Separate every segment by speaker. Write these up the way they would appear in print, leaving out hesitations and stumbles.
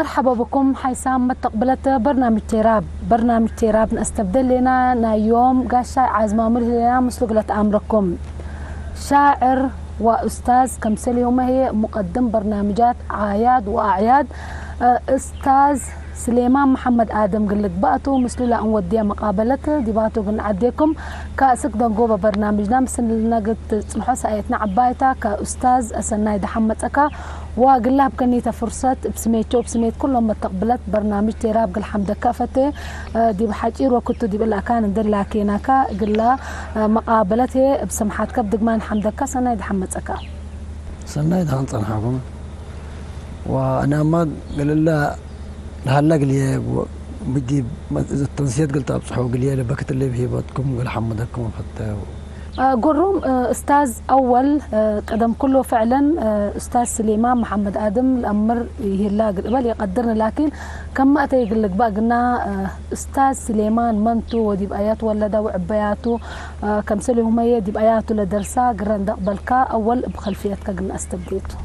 Speaker 1: مرحبا بكم حيسام متقبلت برنامج تيراب نستبدل لنا يوم قاشا عزمامل لنا مسلقلة أمركم شاعر وأستاذ كمثل يوم هي مقدم برنامجات عاياد وأعياد أستاذ سليمان محمد آدم قلت بقتو مثل لا نوديها مقابلته ديباتو بنعديكم كاسك دنقوبة برنامجنا مثل نقد تسمحوا سايتنا عبايتا كأستاذ أسناي دحمد أكا وقلها بكنيتا فرصة بسميت كلهم متقبلت برنامج تيراب قل حمد كافته دي بحاجير وكنتو دي بلا كان ندر لكيناكا قلها مقابلته بسمحات كبدق مان حمدك سناي دحمد أكا
Speaker 2: سناي دحمد صنحكم وأنا ما قال الله هلا قليه بدي التنسيق قلت أبصحوا قليه لبكت اللي بهيبتكم قل حمدكم حتى
Speaker 1: قروم أستاذ أول قدم كله فعلا أستاذ سليمان محمد آدم الأمر يهلا قبل يقدرنا لكن كم أتى يقول لك بقى قلنا أستاذ سليمان منتو ودي بآيات ولدا وعباياته كم سلهم هي دي بآياته لدرسا قرن دقبلك أول بخلفيتك قلنا استبديته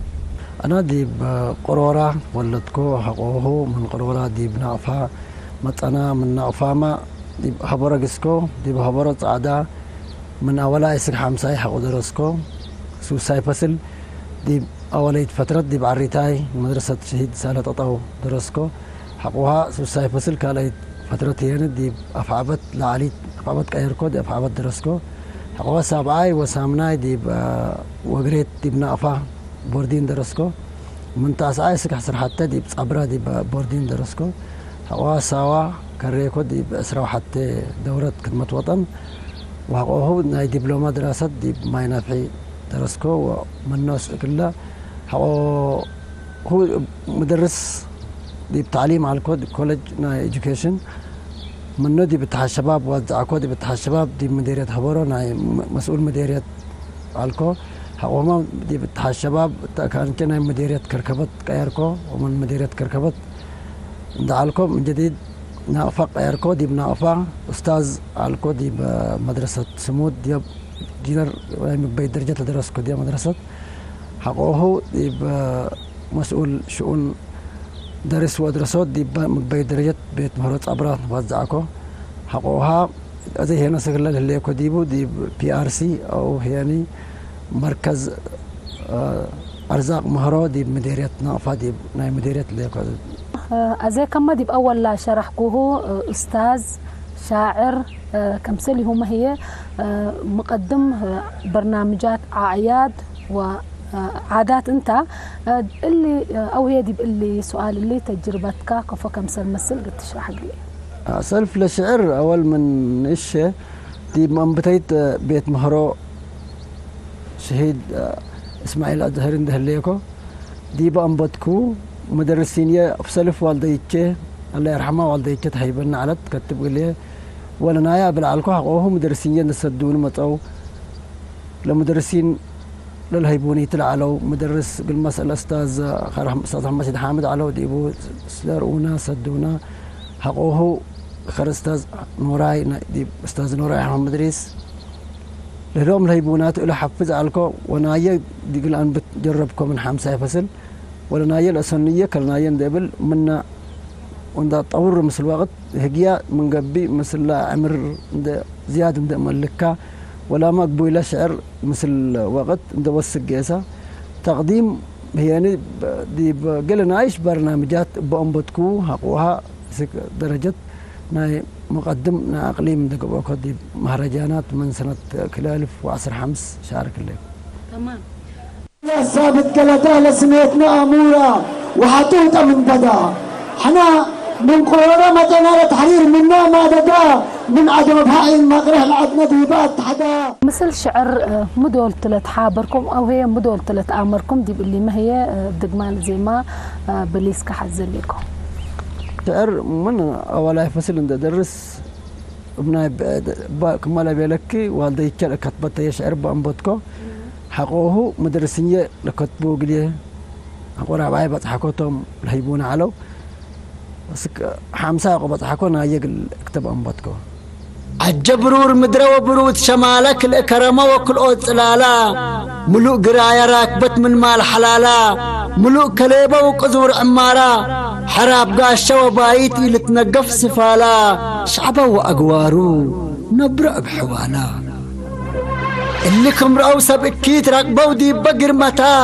Speaker 2: أنا دي بقرورة ولدكو حقوه من قرورة دي بنعفا متأنا من نعفاما دي بحبرة قسكو دي بحبرة عدا من أولا يسك حمساي حقو درسكو سوساي فصل دي أولا فترة دي بعريتاي مدرسة شهيد سالة أطاو درسكو حقوها سوساي فصل كالي فترة هنا دي أفعبت لعلي أفعبت كايركو دي أفعبت درسكو حقوها سابعاي وسامناي دي وقريت دي بنعفا بوردين درسكو من تاسعاي يسك حسر حتى دي بصبرا دي بوردين درسكو حقوها ساوا كريكو دي بأسروا حتى دورة خدمة وطن وهو ناي دبلومة دراسات دي ما نافعي درسكو ومن ناس كلها هو مدرس دي بتعليم على كولج ناي education منو دي بتاع الشباب وزع كود بتاع الشباب دي مديرية هبورة ناي مسؤول مديرية علكو هو ما دي بتاع الشباب كان كنا مديرية كركبت كايركو ومن مديرية كركبت دعالكو من جديد نافق ايركو دي بنافع استاذ الكو دي بمدرسه سمود دي جينر بي درجه دراسكو دي مدرسه حقوه دي مسؤول شؤون درس ودراسات دي بي درجه بيت مهارات ابرا وزعكو حقوها زي هنا سجل اللي كديبو دي بي ار سي او يعني مركز ارزاق مهارات دي مديريه نافع دي مديريه اللي
Speaker 1: أزاي كم دي بأول لا شرحكوه أستاذ شاعر كمثلي هما هي مقدم برنامجات أعياد وعادات أنت اللي أو هي دي اللي سؤال اللي تجربتك كيف كمثل مثل قد تشرح لي
Speaker 2: سلف لشعر أول من إيش دي من بتيت بيت مهرو شهيد إسماعيل أزهرين دهليكو دي بأنبتكو مدرسين يا بسلف والديكي الله يرحمه والديكي تهيبنا على كتب لي ولا نايا بالعلكو حقوهم مدرسين نسدون مطو لمدرسين للهيبوني تلعلو مدرس بالمسألة أستاذ محمد حامد علو ديبو سلرونا سدونا حقوه خر أستاذ نوراي دي أستاذ نوراي محمد ريس لهم الهيبونات إلى حفز علكو ونايا دي قل أن بتجربكم من حمسة فصل ولا نايل أسنية كالنايل دبل منا وندا طور مثل وقت هجيا من قبي مثل عمر زياد من ملكة ولا ما قبوي شعر مثل وقت ندا وسق جيسا تقديم هي يعني دي قلنا عايش برنامجات بأنبتكو حقوها درجة ناي مقدم نا أقليم دقبوكو دي مهرجانات من سنة كلالف وعصر حمس شارك الليل
Speaker 1: تمام
Speaker 3: ثابت قلتها لسميتنا أمورة وحطوطة من بدا حنا من قرورة مدينة تحرير منا ما ددا من عدم بهاي المقره العدنا ديبات حدا
Speaker 1: مثل شعر مدول تلت حابركم أو هي مدول تلت أمركم دي اللي ما هي دقمان زي ما بليس كحزل لكم
Speaker 2: شعر من أولا فصل عند درس ابناء كمالا بيلكي والدي كتبت يشعر بأنبتكو حقوه مدرسية لكتبوا قليه حقوا رابعي بتحكوتهم الهيبون علو بس حمسة بتحكونا يقل اكتب أنبتكو
Speaker 3: عجبرور مدرو بروت شمالك الكرمة وكل أوت لالا ملوك قرايا راكبت من مال حلالا ملوك كليبة وقزور عمارة حراب قاشة وبايت لتنقف سفالا شعبه وأقوارو نبرأ بحوالا اللي كم رأوا سبكيت رقبوا دي بقر متا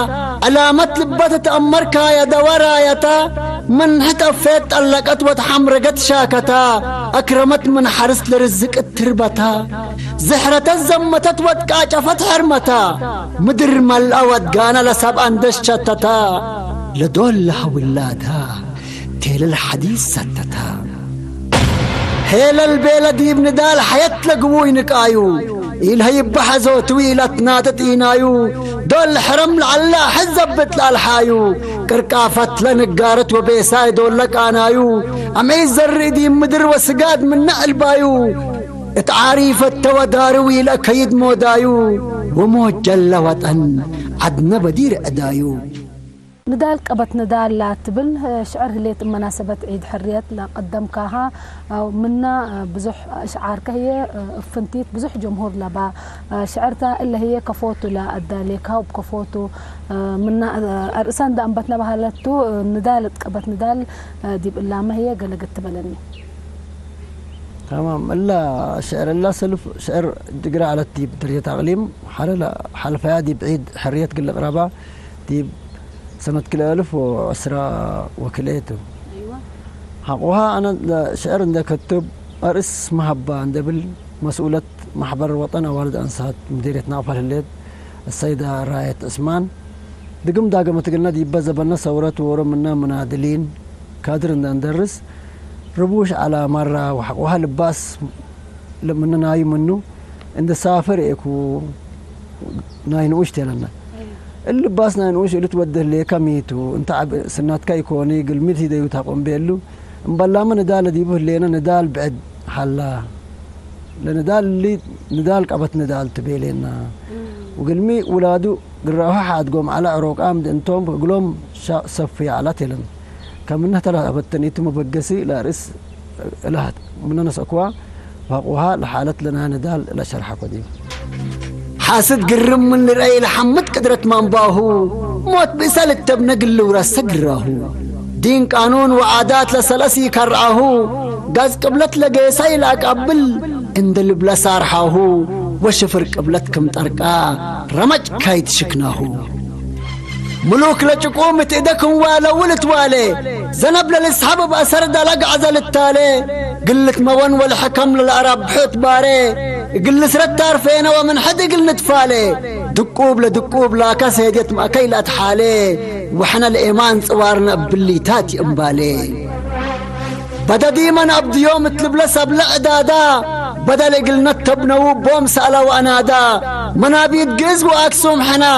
Speaker 3: علامة لبت تأمركا يا دورايتا من هتفت طلقت وتحمرقت شاكتا أكرمت من حرس لرزق التربتا زحرة الزمتت وتقاجفت حرمتا مدر ملأ وتقانا لسب أندش شتتا لدول لها ولادها تيل الحديث ستتا هيل البيلة دي بندال حياة لقوينك آيو إلها يبحزو تويلة ناتت إينايو دول حرم لعلا حزبت لالحايو كركافت لنقارت وبيساي دول لك آنايو أمي الزر دي مدر وسقاد من نقل بايو اتعاريف التوداروي لكيد مودايو وموت جل وطن عدنا بدير أدايو
Speaker 1: ندال قبت ندال لا تبل شعر هليت مناسبة عيد حرية لا قدمكها منا بزح أشعار كهي فنتيت بزح جمهور لبا شعرتها اللي هي كفوتو لا أداليكها وبكفوتو منا أرسان دا أنبتنا بهالتو ندال قبت ندال دي بالله ما هي قلقت تبلني
Speaker 2: تمام إلا شعر الله سلف شعر تقرأ على التيب درية أغليم حلفها دي بعيد حرية قل قرابة دي سنة كل 1010 وكليته. أيوة. حقوها أنا شعر عندك كتب أرس محبة عند مسؤولة محبر الوطن والد أنسات مديرية نافل الليل السيدة راية عثمان. دقم داقم تقلنا دي بزبنا ثورة ورا منا منادلين كادر ندرس ربوش على مرة وحقوها لباس لما ناي منه عند سافر يكو ناين وشتي لنا. اللباس نانوش اللي تودر لي كميتو انت سنات كايكوني قلمت هديو تقوم بيلو مبلا من ندال ديبه لينا ندال بعد حلا لندال اللي ندال قبت ندال تبيلينا وقلمي ولادو قراها حاد قوم على عروق امد انتم قلوم صفي على تلن كمنها ترى ابتنيت مبقسي لا رس لها من ناس اكوا فقوها لحالت لنا ندال لا شرح قديم حاسد قرم من رأي لحمد قدرت منباهو موت بسال التبنى قل ورس قراهو دين قانون وعادات لسلسي كرعاهو قاز قبلت لقيساي لاك قبل اندل بلا سارحاهو وشفر قبلتكم طرقا رمج كايت شكناهو ملوك لجقومة ايدكم والا ولت والي زنب للاسحاب بأسر دلق عزل التالي قلت مون والحكم للعرب حوت باري قل سرت تعرفين ومن حد قل نتفالي دقوب لدقوب لا كاسيديت ما كيلات حالي وحنا الايمان صوارنا باللي تاتي امبالي بدا ديما ابد يوم تلبلس بلا عدادا بدل قلنا تبنو بوم سألا وانادا منابيد قز واكسوم حنا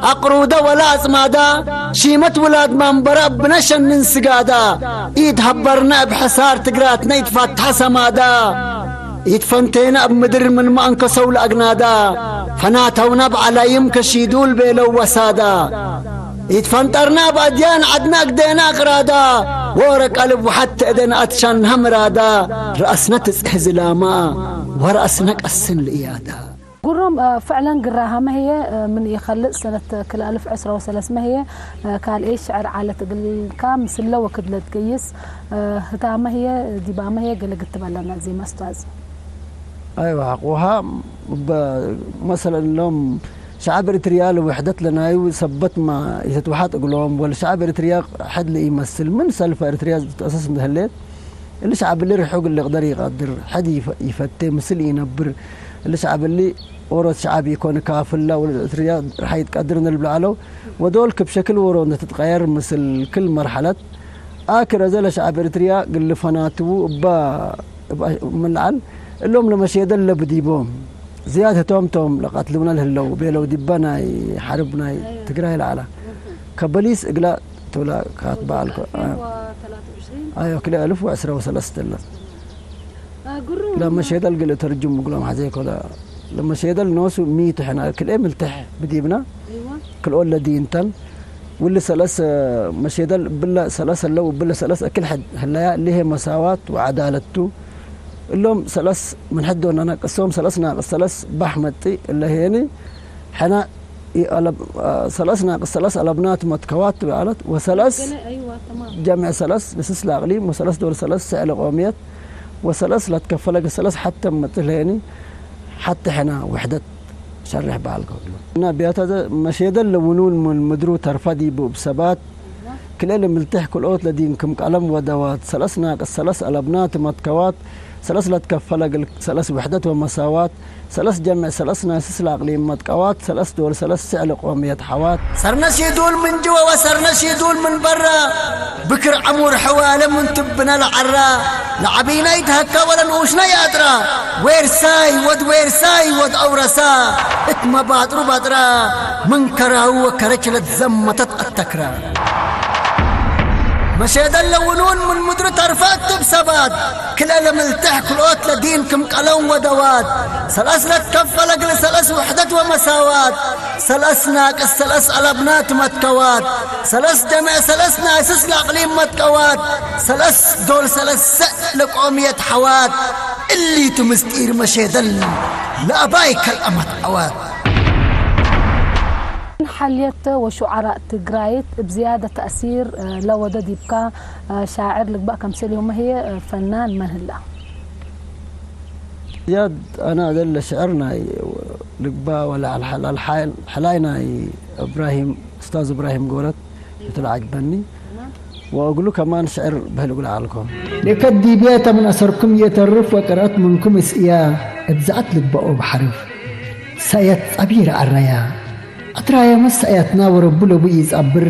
Speaker 2: أقرودة ولا أسمادا شيمت ولاد منبرا بنشن ننسقادا إيد هبرنا بحسار تقراتنا يتفتح سمادا يتفنتينا بمدر من ما انكسوا الأقنادا فناتونا بعلى يمكشيدول بيلو وسادا يتفنطرنا بأديان عدنا قدينا قرادا ورق قلب وحتى إذن أتشان همرادا رأسنا تسح زلاما ورأسنا قسن الإيادا
Speaker 1: قرهم فعلا قراها ما هي من يخلق سنة كل 1013 ما هي قال إيش شعر على تقل كام سلة وكدلة تقيس هتا ما هي ديبا ما هي قال قلت لنا زي ما استاذ
Speaker 2: أيوة حقوها مثلا لهم شعب إريتريا وحدت لنا وثبت ما يتوحد أقولهم ولا شعب إريتريا حد اللي يمثل من سلف إريتريا أساس من هالليل اللي شعب اللي رحوق اللي يقدر حد يفتي مثل ينبر اللي شعب اللي ورث شعب يكون كافله والإريتريا راح يتقدرن البلعلو ودولك بشكل ورون تتغير مثل كل مرحلة آخر زال شعب إريتريا قل فناتو من العل اللهم لما شيء دل بديبهم زيادة توم لقتلونا الهلو بيلو دبنا يحاربنا تقرأي العلا كبليس إقلاء تولا كاتبة لكم 23 أيوة كلا 1013 لما شيء دل قل ترجم قلهم حزيك ولا لما شيء دل نوسو 100 احنا كل ايه ملتح بديبنا ايوه كل اول دينتن واللي سلس مشي دل بلا سلس لو بلا سلس كل حد هلا اللي هي مساواة وعدالته اللهم سلس من حد انا قسوم سلسنا السلس بحمتي اللي هيني حنا ثلاث ناقص ثلاث الابنات متكوات بعلت وثلاث
Speaker 1: ايوه تمام
Speaker 2: جمع ثلاث لسس الاقليم وثلاث دول ثلاث سعل قوميات وثلاث لا تكفلك ثلاث حتى مثلهني حتى هنا وحده شرح بالكم انا بيات هذا مشي يدلونون من مدرو ترفدي بثبات كل ملتح كل اوت لدينكم قلم ودوات ثلاث ناقص ثلاث الابنات متكوات ثلاث لا تكفلك ثلاث وحدات ومساوات ثلاث جمع ثلاث ناسس الاقليم متكوات ثلاث دول ثلاث سعل قوميات حوات
Speaker 3: صرناش يدول من جوا وصرناش يدول من برا بكر عمور حواله من تبنا العرا لعبينا يتهكا ولا نوشنا يادرا ويرساي ود اورسا اتما باطرو باطرا من كراو وكرجلت زمتت التكرا مشيدا اللونون من مدر ترفات بسبات كل ألم التح كل اوت لدينكم قلم ودوات ثلاث لا تكفل اقل ثلاث وحدة ومساوات ثلاث ناقص ثلاث الابنات متكوات ثلاث جمع ثلاث ناسس الاقليم متكوات ثلاث دول ثلاث لقومية حوات اللي تمستير مشيدا لابايك الامت اوات
Speaker 1: حليت وشعراء تجرايت بزيادة تأثير لو ودد يبقى شاعر لك بقى كمثال يوم هي فنان من هلا
Speaker 2: زياد أنا أدل شعرنا لقبا ولا على حلاينا إبراهيم أستاذ إبراهيم قولت مثل عجبني وأقول له كمان شعر بهالقول عليكم
Speaker 3: لكدي بيتا من أسركم يترف وقرأت منكم اسئيا ابزعت لقبا بحرف سيت أبير عريا أترايا مس آياتنا وربنا بيز أبر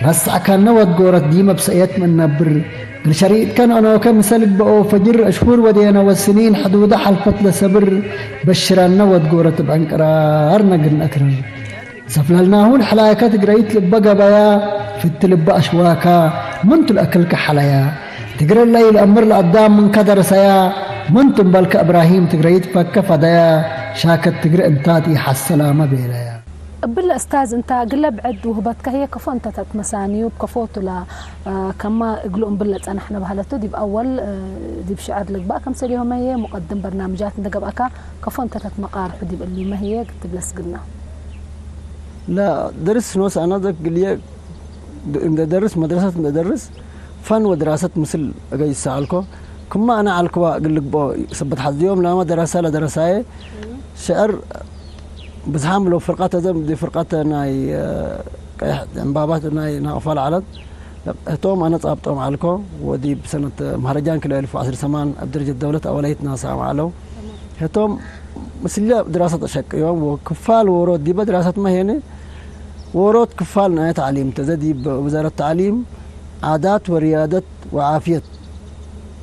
Speaker 3: رس أكان نود جورت ديما بسآيات من نبر الشريط كان أنا وكم سلك بقو فجر أشهر ودينا والسنين حدود حلفت لسبر بشرا نود جورت بعنكرار نقل أكرر سفللنا هون حلايكات قريت لبقى بيا في التلبة أشواكا منتو الأكل كحلايا تقرأ الليل أمر الأقدام من كدر سيا منتم بالك إبراهيم تقريت فك فدايا شاكت تقرأ انتاتي حسلامة بيلايا
Speaker 1: بالاستاذ انت قلب عد وهبتك هي كفو انت تتمساني وبكفوت لا كما يقولون بلت انا احنا بهالتو دي باول دي بشعر لك بقى كم سريهم هي مقدم برنامجات انت قبقك كفو انت تتمقارح دي اللي ما هي قلت بلس قلنا
Speaker 2: لا درس نوس انا ذاك قليه درس مدرسه مدرس فن ودراسه مثل اجي سالكو كما انا علكوا اقول لك بو ثبت حد يوم لا دراسه لا دراسه شعر بس حاملوا فرقات زم دي فرقات ناي بابات ناي نافال علد توم انا صابتهم عليكم ودي بسنه مهرجان كل 1010 سمان بدرجه الدوله اوليت ناس علو هتوم مسلا دراسه شك يوم وكفال ورود دي بدراسه ما هنا ورود كفال ناي تعليم تزدي بوزاره التعليم عادات ورياده وعافيه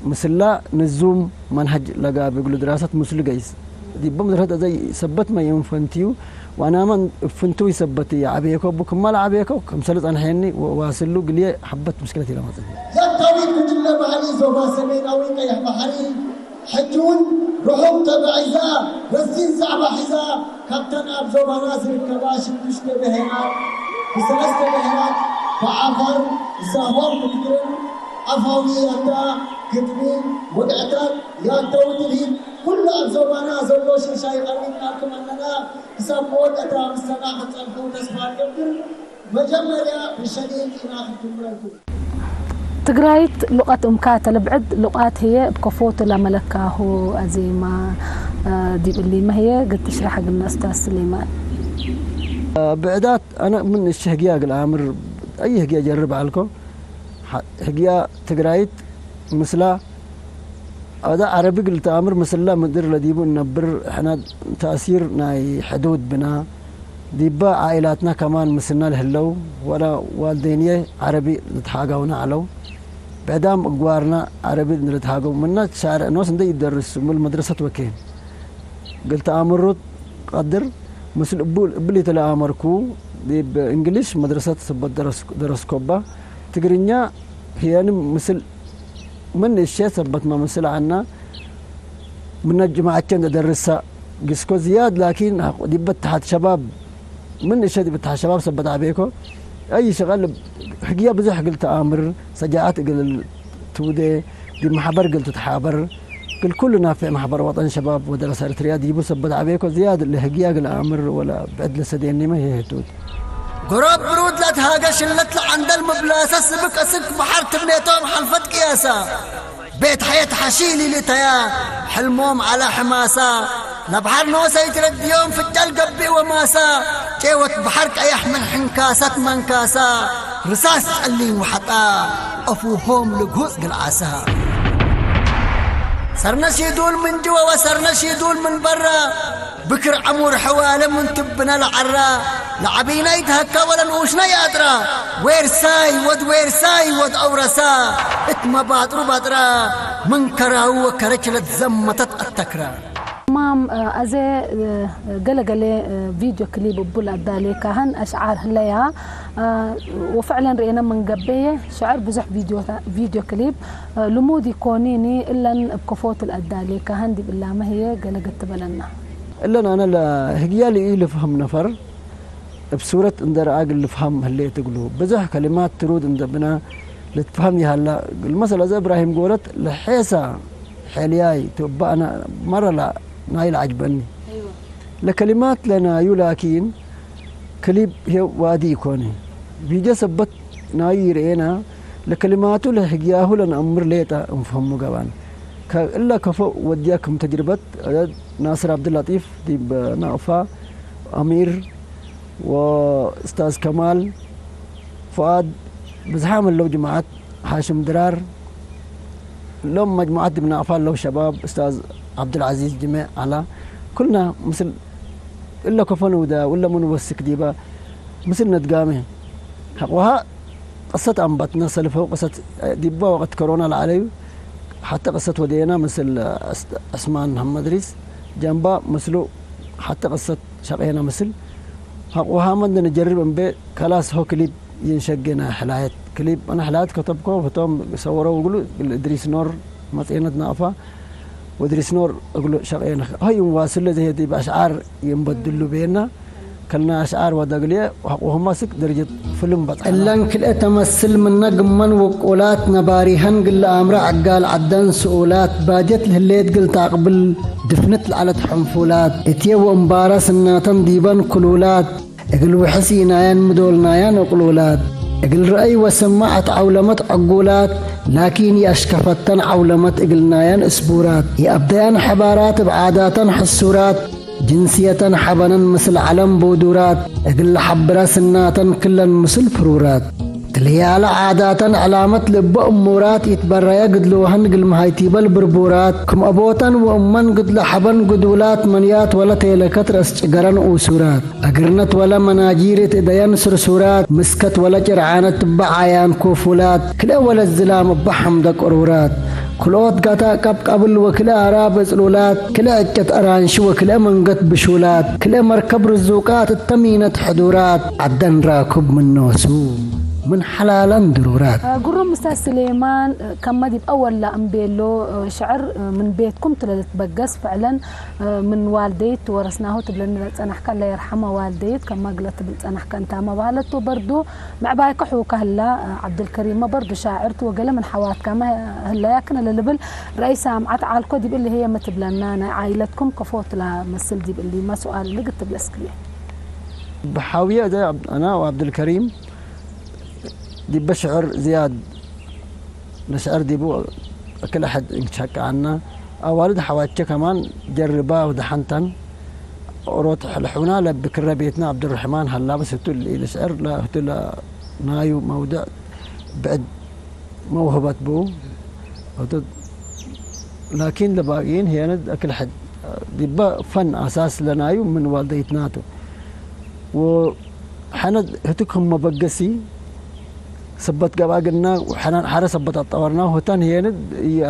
Speaker 2: مسلا نزوم منهج لقى بيقولوا دراسه مسل جيس دي بمدرسة زي ثبت ما ينفنتيو وانا من فنتو يثبتي عبيكو بكم ما لعبيكو كم سلط انا حيني واسلو قال لي حبت مشكلتي لما تجي
Speaker 3: يا طويل كل بحري زوبا سميناوي كيح بحري حجون روحهم تبعيزا وزين صعب حزا كابتن ابزوبا نازل كباش مشكله بهنا بسلسله بهنا فعفر زهور مكدرن عفاوي يا كتبين ودعتك يا توتلين كل أبزوبانا زوجوش شاي قريب لكم أننا سبوت أترام السنة فتنفو تسفار قبل مجمرة بشديد إناختم لكم
Speaker 1: تقرايت لقات أمكاتة لبعد لقات هي بكفوت لملكاه أزيما دي اللي ما هي قد تشرح حق الناس أستاذ سليمان
Speaker 2: بعدات أنا من الشهقياء الأمر أي هقيا جرب عليكم هقيا تقرايت مثلا هذا عربي قلت أمر مثلا مدير لديبو نبر إحنا تأثير ناي حدود بنا ديبا عائلاتنا كمان مثلنا الهلو ولا والدينية عربي نتحاقونا علو بعدام أقوارنا عربي نتحاقو منا شارع نوس ندي يدرس من المدرسة وكين قلت أمرت قدر مثل بلي تلا أمركو دي بإنجليش مدرسة سبت درس كوبا تقرينيا هي مثل من الشيء ثبت ما مثل عنا من الجماعة كان درسها قسكو زياد لكن دي بتحت شباب من الشيء دي بتحت شباب ثبت عبيكو أي شغل حقيقة بزح قلت آمر سجاعات قل تودي دي محبر قلت تحابر كلنا في محبر وطن شباب ودرس اريتريا يجيبوا سبت عبيكو زياد اللي هجياق الامر ولا بعد لسديني ما هي هتود
Speaker 4: قرب برود لا تهاجش اللي طلع عند المبلاسه سبك اسك بحر تبنيتهم حلفت قياسه بيت حياة حشيلي لتيا حلمهم على حماسه لبحر نوسه يترد يوم في الجل قبي وماسه كيوت بحرك ايح من حنكاسات منكاسه رصاص اللي وحطا افوهم لقوس قلعاسه صرنا شيدول من جوا وصرنا شيدول من برا بكر عمور حواله من تبنا العرا لعبينا يتهكا ولا نوشنا يادرا ويرساي ود اورسا اتما باطرو باطرا من كراو وكرجلت زمتت التكرا
Speaker 1: مام أزي قلقلي فيديو كليب بولا الدالي كهن أشعار هليا وفعلا رأينا من قبية شعر بزح فيديو كليب لمودي كونيني إلا بكفوت الأدالي كهن دي بالله ما هي قلقت بلنا
Speaker 2: إلا أنا لا هجيالي إيه لفهم نفر بصورة اندر عاقل لفهم هاللي تقولوا بزح كلمات ترود اندبنا لتفهمي هلا المثل زي إبراهيم قولت لحيسا حلياي تبقى أنا مرة لا نايل عجبني أيوة. لكلمات لنا يلاكين كليب هي وادي كوني بيجا سبت ناير انا لكلماته لحقياه لنا امر ليتا نفهمه كمان الا كفو ودياكم تجربه ناصر عبد اللطيف دي نافا امير واستاذ كمال فؤاد بزحام لو جماعات هاشم درار لو مجموعات من أفعال لو شباب أستاذ عبد العزيز جميع على كلنا مثل إلا كفن ودا ولا منوسك ديبا مثل نتقامه وها قصة أنبتنا سلفه قصة ديبا وقت كورونا العلي حتى قصة ودينا مثل أسمان محمد ريس جنبا مثله حتى قصة شقينا مثل وها من نجرب أن بي كلاس هو كليب ينشقنا حلايات كليب أنا حلايات كتبكم فتوم صوروا ويقولوا إدريس نور مطينة نافا وإدريس نور أقولوا شقينا هاي واصل زي دي بأشعار ينبدلوا بيننا كلنا أشعار ودقلية وهم ماسك درجة فيلم بطل
Speaker 3: اللان كل تمثل من نجم من وقولات نباريهن قل أمر عقال عدن سؤولات باجت لهليت قلت أقبل دفنت على حنفولات اتيو امبارس الناتن ديبان كلولات اقل وحسي نايان مدول نايان وقلولات اقل رأي وسمعت عولمت عقولات لكن يشكفتن عولمت اقل نايان اسبورات يأبدان حبارات بعادات حسورات جنسية حبنا مثل علم بودورات اقل حبراس الناتن كلا مثل فرورات تليال عادات علامة لب أمورات يتبريا قد لوهن قل مهايتي بالبربورات كم أبوتن وأمن قد لحبن قدولات منيات ولا تيلكت رس جرن أوسورات أقرنت ولا مناجيرة إديان سرسورات مسكت ولا جرعانة بعيان كوفولات كلا ولا الزلام بحمدك أرورات كلوت قطع قبل وكلا عراب زلولات كلا أجت أرانش وكلا منقت بشولات كلا مركب رزوقات التمينة حضورات عدن راكب من نوسو من حلالا ضرورات
Speaker 1: قرم أستاذ سليمان كم دي بأول لا أمبيلو شعر من بيتكم تلتبقس فعلا من والديت ورثناه تبلن أنا حكى الله يرحمه والديت كما قلت بنت أنا حكى أنت ما بعلته برضو مع بايك حوك هلا عبد الكريم ما برضو شاعرته وقال من حوات كما هلا يكن اللي رئيس عمعت على الكود اللي هي ما تبلنانا عائلتكم كفوت لا مسل دي اللي ما سؤال اللي قلت بلسكلي
Speaker 2: بحاوية زي أنا وعبد الكريم دي بشعر زياد نشعر دي بو كل أحد يشك عنا والد حواتش كمان جرباه ودحنتن وروت حلحونا لبكر بيتنا عبد الرحمن هلا بس هتقول لي الشعر لا هتقول نايو موضع بعد موهبة بو لكن لباقيين هي كل حد دي فن أساس لنايو من والديتناتو وحنا هتكهم مبقسي سبت قباقنا وحنا حارة سبت الطورنا وهتان هي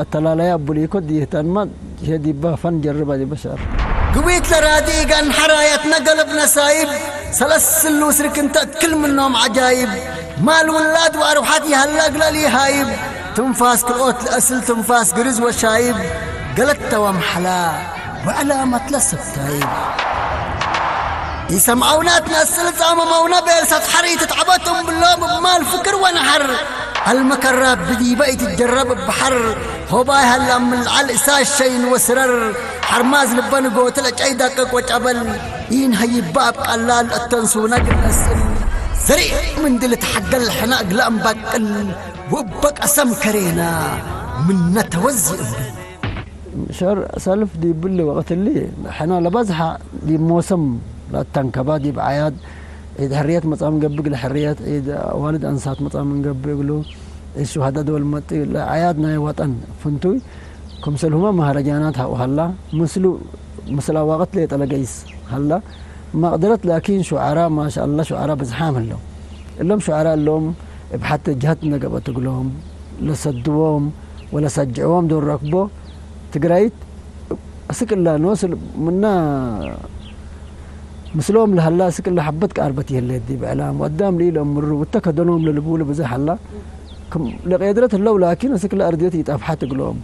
Speaker 2: التلاليا بوليكو دي هتان ما هي دي فن جربها دي بشر
Speaker 4: قويت لرادي قان حرايتنا قلبنا سايب سلسل وسرك انت كل منهم عجايب مال ولاد واروحاتي هلا قلالي هايب تنفاس كالقوت الأسل تنفاس قرز وشايب قلت ومحلا وعلامة لسبتايب يسمعونا تنسل زاممونا بيلسة حري تتعبتهم باللوم بمال فكر ونحر المكرة بدي بقي تتجرب بحر هوباي هلا من العلق ساشين وسرر حرماز لبن قوت لك اي دقق وجبل ين هي باب قلال التنسو نقل السن سريع من دل تحقل الحناق لأم بقل وبك أسم كرينا من نتوزي
Speaker 2: شهر سالف دي بلي وقت اللي حنا لبزحة دي موسم لا تنكبا دي بعياد عيد حريات مطعم قبق الحريات عيد والد أنسات مطعم قبق له الشهداء دول مطي عيادنا وطن فنتوي كمسلهما مهرجانات وهلا مسلا وقت لي تلقيس هلا ما قدرت لكن شعراء ما شاء الله شعراء بزحام اللهم شعراء اللهم بحتى جهتنا قبل تقولهم لصدوهم ولا سجعوهم دور ركبه تقرايت اسك الله نوصل منا مسلوم لهلا اسك الله حبتك اربتي اللي دي باعلام قدام لي لامر وتكدنهم للبول بزح الله كم لقيدرت اللو لكن اسك الله ارضيتي يطفحت تقولهم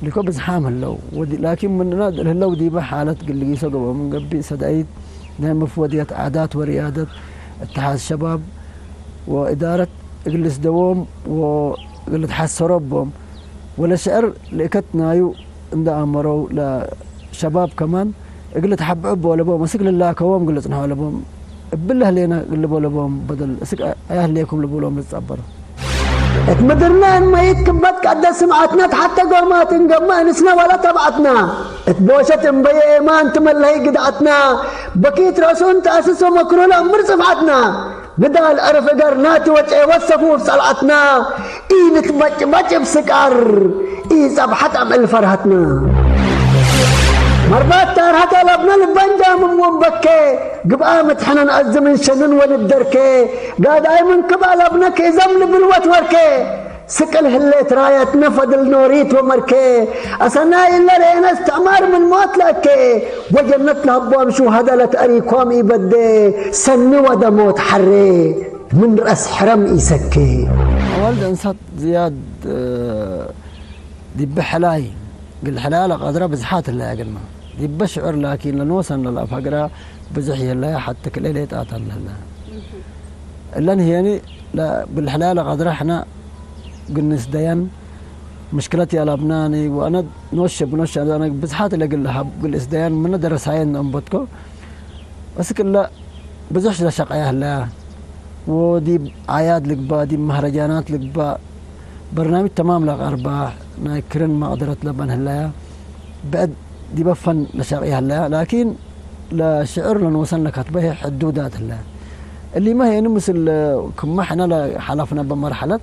Speaker 2: لكو بزحام اللو لكن من اللو دي بحالة قل لي سقوا من قبي سدايد نعم مفودية عادات وريادة اتحاد الشباب وإدارة اجلس دوام وقلت حس ربهم ولا شعر لكتنا يو عند امروا لشباب كمان قلت حب عب ولا بوم مسك لله كوام قلت نحو ولا بوم بالله لينا قلبوا ولا بوم بدل اسك اهل ليكم لبولهم نتصبروا
Speaker 3: اتمدرنا ما يتكبت قد سمعتنا حتى قومات نقما نسنا ولا تبعتنا اتبوشت مبي ايمان تملهي قدعتنا بكيت راسون تاسسوا مكرونا امر سمعتنا بدال عرف قرناتي وجعي وصفوا بصلعتنا اي نتبج بسكر اي صبحت عمل فرحتنا مربات تارهت لبنا البنجا من ومبكي قبقامت حنا نعزم شنن وندركي قاد اي من كبا لبنك زمن بالوت وركي سكل هليت رايت نفد النوريت ومركي أسنا إلا رينا استعمار من موت لكي وجنت لهبوام شو هذا لتأريكم يبدي سنو ودا موت حري من رأس حرم يسكي
Speaker 2: والد انصت زياد دي بحلاي قل حلال قدرة بزحات اللي قلنا دي بشعر لكن لنوصل للأفقرة بزحي الله حتى كل ليلة آتان الله اللان هيني لا بالحلال قدرة احنا قلنا سديان مشكلتي على ابناني وانا نوشب انا بزحات اللي قلها قل اسديان من درس عين انبتكو بس كلا بزحش لشقايا الله ودي عياد لقبا دي مهرجانات لقبا برنامج تمام لغ ارباح ناكرن ما قدرت لبن هلايا بعد دي بفن لشقايا الله لكن لا شعر لنوصلنا كتبه حدودات الله اللي ما هي مثل كما احنا حلفنا بمرحله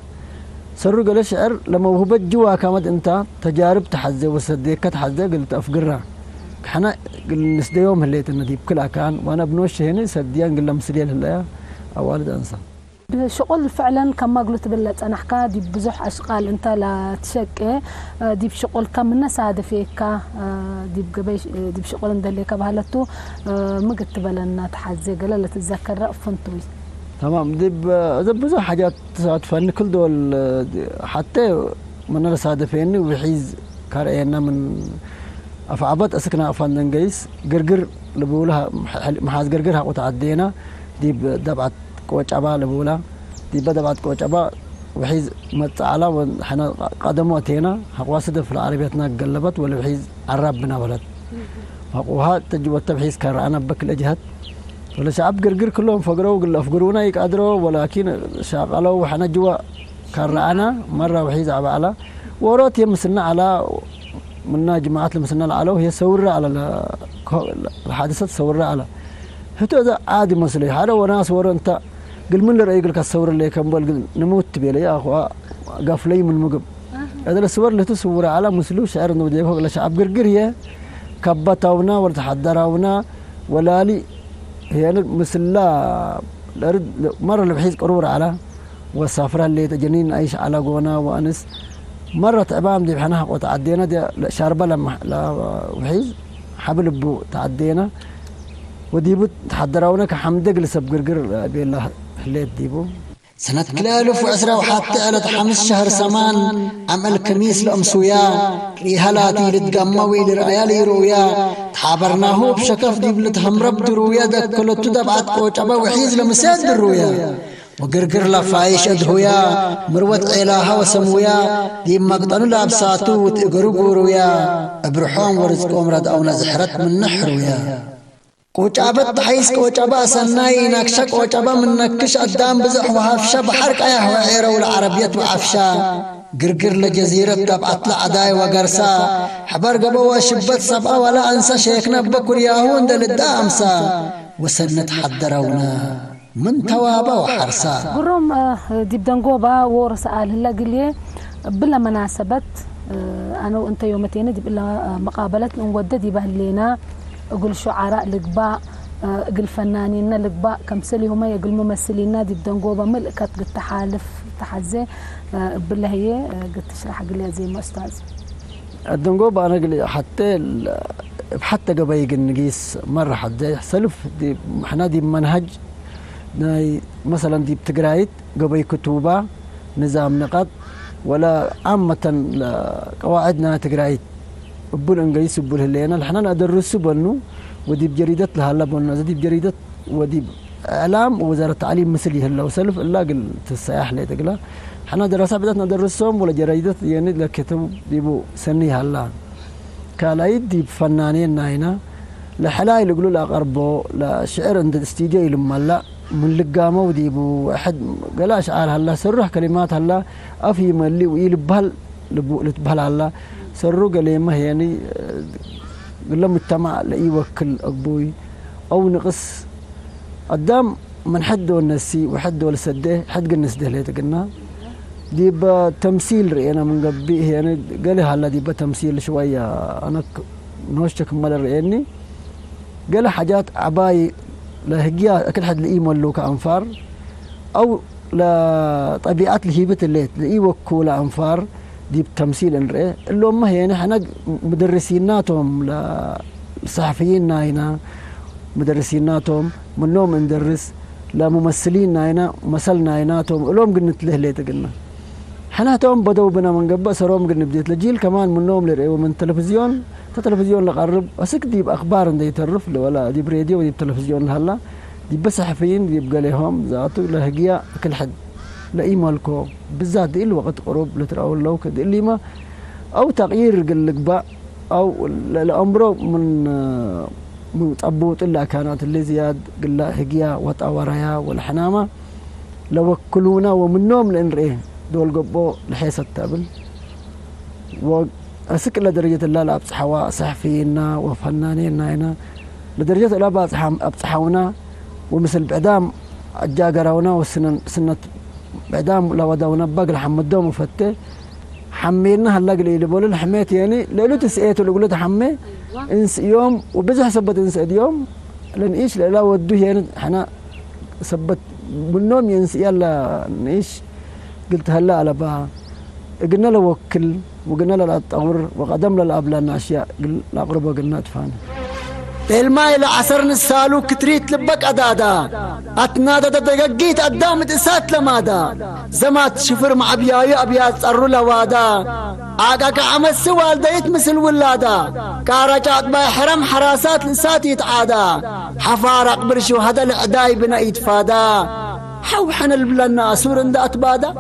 Speaker 2: سرق الشعر لما وهبت جوا كامت انت تجارب تحزي وصديك تحزي قلت افقرها احنا قل نسديوم هليت النديب كلها كان وانا بنوش هنا سديان قل مسليل هلا اوالد انسى
Speaker 1: شغل فعلا كما قلت بلت انا حكا دي بزح اشغال انت لا تشكي دي بشغل كم الناس هذا فيك دي بقبيش دي بشغل ندليك بهالتو ما قلت بلنا تحزي قال لا تتذكر فنتوي
Speaker 2: تمام دي بزح حاجات تفن كل دول حتى من الصادفين وبحيز كارينا من افعبت اسكنا افندن قيس قرقر لبولها محاز قرقرها وتعدينا دي دبعت كوچابا لبولا دي بدبعت كوچابا وحيز متعلا وحنا قدموتينا حقواسد في العربيتنا قلبت ولا بحيز عربنا ولد وها تجوت تبحيز كرانا بكل اجهات ولا شعب قرقر كلهم فقروا قل افقرونا يقدروا ولكن شغلوا وحنا جوا كرانا مره وحيز عباله وروت يمسنا على منا جماعات المسنا على وهي سوره على الحادثه سوره على هتو ذا عادي مسلي هذا وناس ورا انت قل من اللي يقول لك الصور اللي كان بقول نموت بيلي يا اخو قفلي من مقب هذا الصور اللي تصور على مسلو شعر انه بدي يقول شعب قرقر هي كبتونا ولا تحضرونا ولا لي هي مسلا الارض مره اللي بحيث قرور على والسافره اللي تجنين عيش على قونا وانس مره تعبان دي احنا وتعدينا دي شاربه لما بحيث حبل بو تعدينا وديبو تحضرونا كحمد قلسب قرقر بالله حليت ديبو
Speaker 4: سنة 2010 وحتى على 5 شهر سمان عمل كميس لأمسويا ريهالاتي لتقموي لرعيالي رويا تحابرناه بشكف ديب لتهم رب درويا دكلتو دبعت قوش أبا وحيز لمساد الرويا وقرقر لفايش أدهويا مروت عيلاها وسمويا دي مقطن لابساتو وتقرو قورويا ابرحوم ورزقهم رد أو نزحرت من نحرويا قوچابت حيس قوچابا سناي نكشك قوچابا من نكش قدام بزح وهافشا بحرق ايه وعيرو العربية وعفشا قرقر لجزيرة تبعت لعداي وقرسا حبر قبوا شبت صبا ولا انسى شيخنا بكر ياهون دل الدامسا وسنت حدرونا من توابا وحرسا
Speaker 1: قروم ديب دنقوبا ورس آل هلا قلي بلا مناسبة أنا وأنت يومتين ديب إلا مقابلة نودد يبهلينا أقول شعراء لقباء أقول فنانين لقباء كمثلي هما يقول ممثلين ديب دنقوبا ملكت قد تحالف تحزي بالله هي قد تشرح قلي زي ما أستاذ
Speaker 2: الدنقوبا أنا قلي حتى قبايق النقيس مرة حتى سلف دي احنا دي منهج مثلا دي بتقرايت قبل كتوبة نظام نقد ولا عامة قواعدنا تقرايت بقول انجليزي بقول هلينا الحين ادرس بنو ودي بجريدة لها لا بنو دي بجريدة ودي اعلام ووزارة التعليم مثلي هلا وسلف الا قلت السياح اللي تقلا احنا دراسة بدأنا ندرسهم ولا جريدة يعني لكتب ديبو سني هلا كالايد دي فنانين ناينا لحلاي اللي يقولوا لا قربو لا شعر عند الاستديو لما لا من لقامه وديبو احد قال اشعار هلا سرح كلمات هلا افي ملي ويلبهل لتبهل هلا سروا كلمه يعني قال لهم مجتمع لا يوكل ابوي او نقص قدام من حده النسي وحده لسده حد الناس ده اللي قلنا ديب تمثيل رأينا من قبي يعني قال هلا ديب تمثيل شويه انا نوشك مال رأيني قال حاجات عباي لهجيا كل حد لقيه ملوك أنفار أو لطبيعة الهيبة اللي لقيه وكولة أنفار دي بتمثيل الرئي اللي هم يعني احنا مدرسيناتهم لصحفيين هنا مدرسيناتهم منهم ندرس لممثلين هنا مثلنا هناتهم لهم قلنا له قلنا احنا توم بدوا بنا من قبل سروم قلنا بديت لجيل كمان منهم لرئي ومن تلفزيون تلفزيون لقرب اسك ديب اخبار دي يترف ولا ديب راديو ديب تلفزيون هلا ديب بس صحفيين ديب قال لهم ذاتو لهجيا كل حد لا ايمالكو بالذات دي الوقت قرب لتراول لو كد اللي ما او تغيير قلقبا او الامر من طبوط الا كانت اللي زياد قال هجيا وطاوريا والحنامه لو وكلونا ومنهم لنرئيه دول قبو لحيس التابل أسك لدرجة الله لا أبصحوا صحفينا وفنانينا هنا لدرجة الله أبصحونا ومثل بعدام الجاقرونا والسنة بعدام لو ودونا بقى حمدوم وفتة حمينا هلا قلي اللي بقول حميت يعني لو تسقيت اللي قلت حمي انس يوم وبزح سبت انس يوم لان ايش لا ودوه يعني احنا سبت بالنوم ينس يلا نعيش قلت هلا على بها قلنا له وكل وقلنا له لا تطور وقدم له الابلان اشياء لا قربه قلنا تفاني
Speaker 4: الماء العصر نسالو كتريت لبك أدادا أتنادا دقيت قدامت إسات لمادا زمات شفر مع أبياي أبيات صروا لوادا آقاك عمس والديت مثل ولادا كارجات ما حرم حراسات لسات يتعادا حفارق برشو هذا العداي بنا يتفادا حوحن البلنا أسور دا أتبادا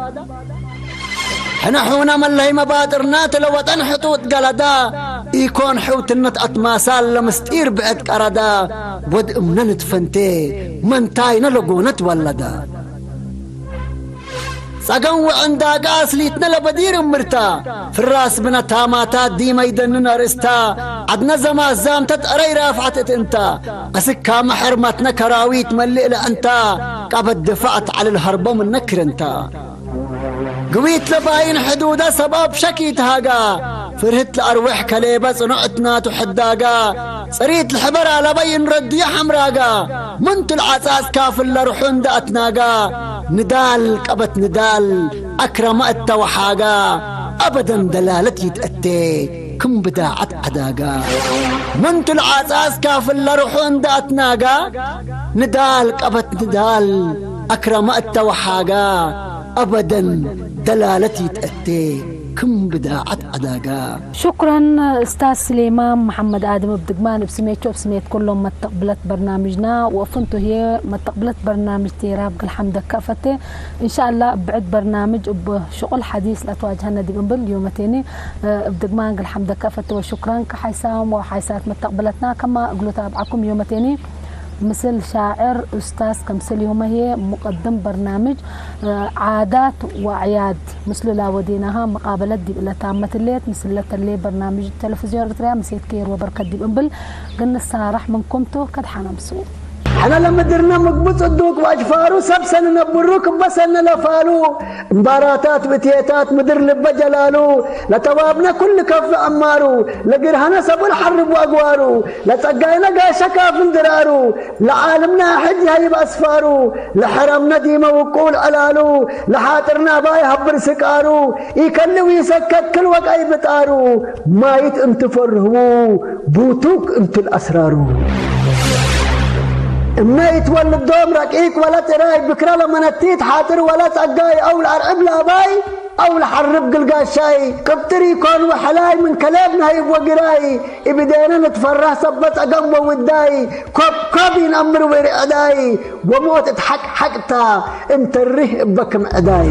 Speaker 4: حنا حونا من لهي مبادرنا تلوطن حطوط قلدا يكون حوت النت أطماسال لمستير بعد كردا ود امنا نتفنتي من تاينا لقونت ولدا ساقن وعندا قاس ليتنا لبدير مرتا في الراس بنا تاماتات ديما يدننا رستا عدنا زما زام تتقري رافعت انتا اسكا محرمتنا كراويت ملئ لانتا قابد دفعت على الهربة من نكر انتا قويت لباين حدودا سباب شكيت هاقا فرهت الأروح كليبة صنعتنا تحداقا صريت الحبر على بين رد يا حمراقا منت العساس كافل لرحون دأتناقا ندال قبت ندال أكرمت وحاقا أبدا دلالتي تأتي كم بداعت عداقا منت العساس كافل لرحون دأتناقا ندال قبت ندال أكرمت وحاقا أبدا دلالتي تأتي
Speaker 2: كم بداعة عداقا.
Speaker 1: شكرا استاذ سليمان محمد ادم بدقمان بسميتو بسميت كلهم ما تقبلت برنامجنا وفنتو هي ما تقبلت برنامج تيراب الحمد كافته ان شاء الله بعد برنامج بشغل حديث لا تواجهنا دي بنبل يومتين بدقمان الحمد كافته وشكرا كحيسام وحيسات ما تقبلتنا كما قلت تابعكم يومتين مثل شاعر أستاذ كمثل يوم هي مقدم برنامج عادات وأعياد مثل لا ودينها مقابلة دي إلى تامة الليل مثل اللي برنامج التلفزيون الرياضي مسيت كير وبركة دي بنبل قلنا السارح منكم تو كد حنا مسؤول
Speaker 3: احنا لما درنا مقبوط الدوق واجفارو سبسن نبروك بس ان لفالو مباراتات بتيتات مدر لب جلالو لتوابنا كل كف امارو لقرهنا سب الحرب واقوارو لتقاينا قاشكا في اندرارو لعالمنا حج هاي باسفارو لحرمنا ديما وقول علالو لحاطرنا باي هبر سكارو يكلو يسكت كل وقت اي بتارو ما يتم تفرهمو بوتوك انت الاسرارو ما يتولد دوم رقيق ولا تراي بكرة لما نتيت حاطر ولا تقاي او العرب لا باي او الحرب قلقاشاي كبتري كون وحلاي من كلامنا يبقى قراي ابدينا نتفرح صبت اقوى وداي كوب كوبي نأمر ورعداي وموت اتحك حقتا انت الره بكم اداي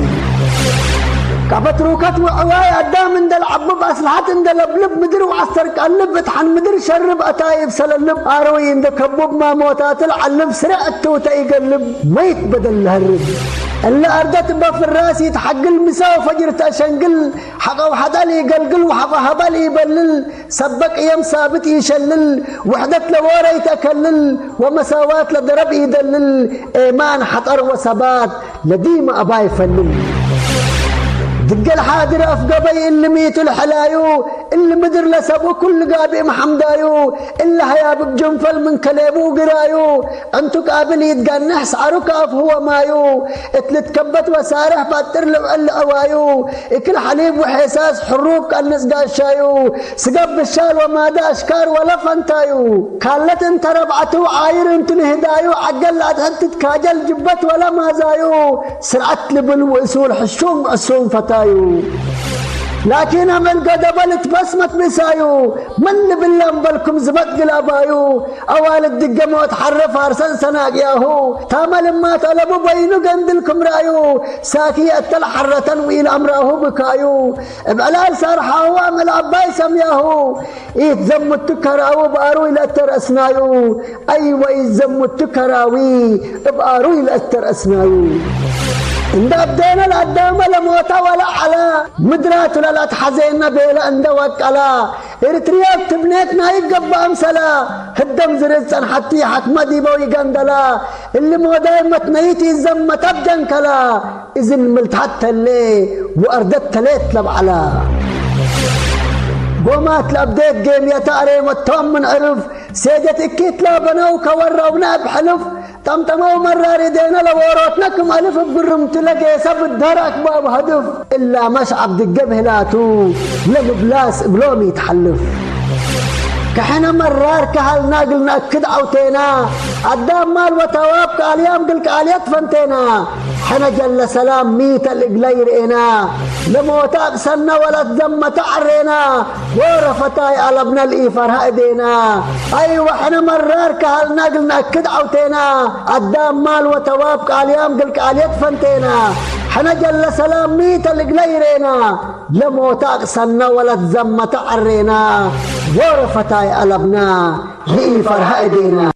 Speaker 3: كعبت روكات وعواي قدام اند العبب اصلحات اند لبلب مدر وعسر قلب اتحن مدر شرب اتايب سللب اروي اند كبب ما موتات العلب سرقت توتا يقلب ميت بدل هالرب اللي اردت بف الراس يتحقل مساو فجر تشنقل حقا وحدال يقلقل وحقا هبال يبلل سبق يم ثابت يشلل وحدت لورا يتكلل ومساوات لضرب يدلل ايمان حطر وثبات لديم ابا يفلل دق الحاضر افقبي اللي ميت الحلايو اللي مدر لسبو كل قابي محمدايو اللي هياب بجنفل من كليبو قرايو انتو قابل يتقنح سعرو كاف هو مايو اتلت كبت وسارح باتر لو اوايو اكل حليب وحساس حروب كالنس قاشايو سقب الشال وما دا اشكار ولا فانتايو كالت انت ربعتو عاير انتو نهدايو عقل لا تهتت كاجل جبت ولا مازايو سرعت لبل واسول حشوم اسوم فتايو لكن عمل قدبلت بسمت بسايو من بالله بالكم زبط قلابايو اوال الدقة موت حرف ارسن سناق ياهو تامل ما طلبوا بينو قندلكم رايو ساكي اتل حرة ويل امراهو بكايو بعلال صار حاو عمل عباي سمياهو يتزم التكراو بارو الى الترأسنايو ايوه يتزم التكراوي بارو الى الترأسنايو إن بدينا القدام لموتا ولا على مدرات ولا تحزينا بيلا عند وكلا إريتريا تبنيتنا يقبا أمثلا هدم زرزن حتى حكمة ديبو يقندلا اللي مودا متنيتي الزمة تبجن كلا إذن ملت حتى اللي وأردت تليت لبعلا قومات لابديت جيم يا تاري متهم من عرف سيدت اكيت لا بناو كوراونا بحلف طمطموا مرة ردينا لوراتناكم ألف بقرمت لقي سب الدرك باب هدف إلا مش عبد الجبه لاتو لبلاس بلوم يتحلف كحنا مرار كهل ناقل نأكد عوتينا قدام مال وتواب كاليام قل كاليات فانتينا حنا جل سلام ميت الإقلير إنا لموتا بسنا ولا تزم تعرينا ورفتاي قلبنا الإيفر هايدينا أيوة حنا مرار كهل ناقل نأكد عوتينا قدام مال وتواب كاليام قل كاليات فانتينا حنا جل سلام ميت الإقليرينا لموتا بسنا ولا تزم تعرينا ورفتاي قلبنا الإيفر هايدينا